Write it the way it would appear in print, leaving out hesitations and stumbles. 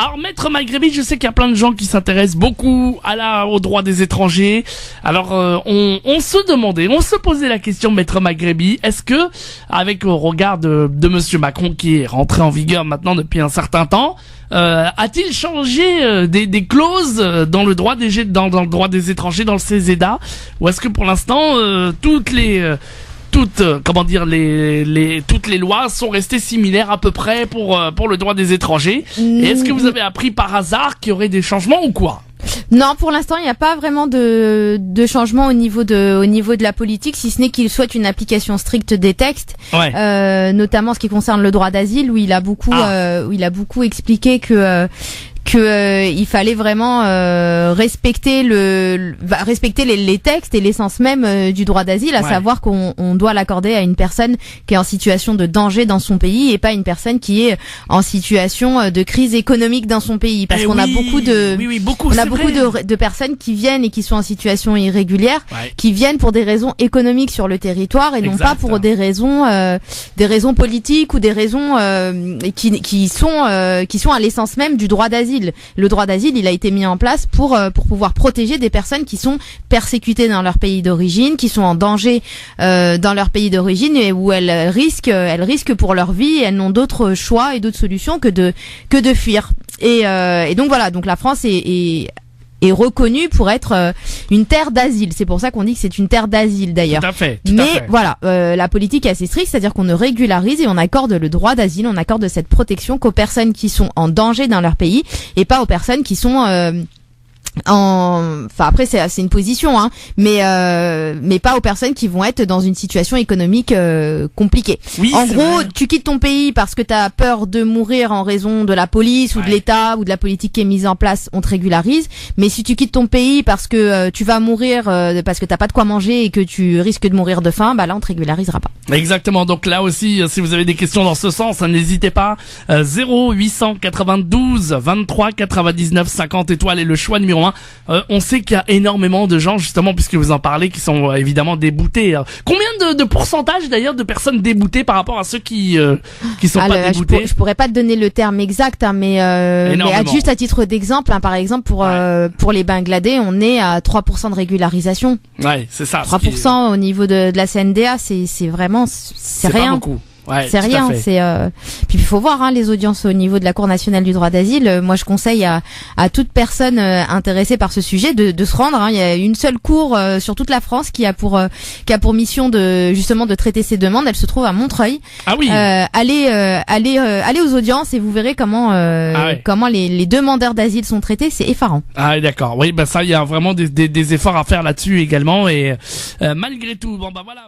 Alors, Maître Maghrebi, je sais qu'il y a plein de gens qui s'intéressent beaucoup aux droits des étrangers. Alors, on se posait la question, Maître Maghrebi, est-ce que, avec au regard de Monsieur Macron qui est rentré en vigueur maintenant depuis un certain temps, a-t-il changé des clauses dans le droit dans le droit des étrangers dans le CESEDA, ou est-ce que pour l'instant toutes les lois sont restées similaires à peu près pour le droit des étrangers? Et est-ce que vous avez appris par hasard qu'il y aurait des changements ou quoi? Non, pour l'instant, il n'y a pas vraiment de changement au niveau de la politique, si ce n'est qu'il souhaite une application stricte des textes, notamment ce qui concerne le droit d'asile, où il a beaucoup expliqué que il fallait vraiment respecter les textes et l'essence même du droit d'asile, à savoir qu'on doit l'accorder à une personne qui est en situation de danger dans son pays et pas une personne qui est en situation de crise économique dans son pays, parce qu'on a beaucoup de personnes qui viennent et qui sont en situation irrégulière, qui viennent pour des raisons économiques sur le territoire et non pas pour des raisons politiques ou des raisons qui sont à l'essence même du droit d'asile. Le droit d'asile, il a été mis en place pour pouvoir protéger des personnes qui sont persécutées dans leur pays d'origine, qui sont en danger dans leur pays d'origine et où elles risquent pour leur vie et elles n'ont d'autre choix et d'autres solutions que de fuir. Et donc voilà, donc la France est reconnue pour être une terre d'asile. C'est pour ça qu'on dit que c'est une terre d'asile d'ailleurs. Tout à fait. Voilà, la politique est assez stricte, c'est-à-dire qu'on ne régularise et on accorde le droit d'asile, on accorde cette protection qu'aux personnes qui sont en danger dans leur pays et pas aux personnes qui sont après c'est une position, hein, mais pas aux personnes qui vont être dans une situation économique compliquée. Oui, en gros, tu quittes ton pays parce que t'as peur de mourir en raison de la police ou de l'État ou de la politique qui est mise en place, on te régularise. Mais si tu quittes ton pays parce que tu vas mourir parce que t'as pas de quoi manger et que tu risques de mourir de faim, bah là on te régularisera pas. Exactement. Donc là aussi, si vous avez des questions dans ce sens, n'hésitez pas. 0892 23 99 50 étoiles est le choix numéro 1. On sait qu'il y a énormément de gens, justement, puisque vous en parlez, qui sont évidemment déboutés. Combien de pourcentage d'ailleurs de personnes déboutées par rapport à ceux qui sont pas déboutés? Je pourrais pas te donner le terme exact, hein, mais juste à titre d'exemple, hein, par exemple pour les Bangladais, on est à 3% de régularisation. Ouais, c'est ça. 3% au niveau de la CNDA, c'est vraiment c'est rien. Pas beaucoup. Ouais, c'est rien, puis il faut voir les audiences au niveau de la Cour nationale du droit d'asile. Moi je conseille à toute personne intéressée par ce sujet de se rendre, hein. Il y a une seule cour sur toute la France qui a pour mission de traiter ces demandes. Elle se trouve à Montreuil. Ah oui. Allez aux audiences et vous verrez comment les demandeurs d'asile sont traités, c'est effarant. Ah d'accord. Oui, ça il y a vraiment des efforts à faire là-dessus également, et malgré tout, bon voilà.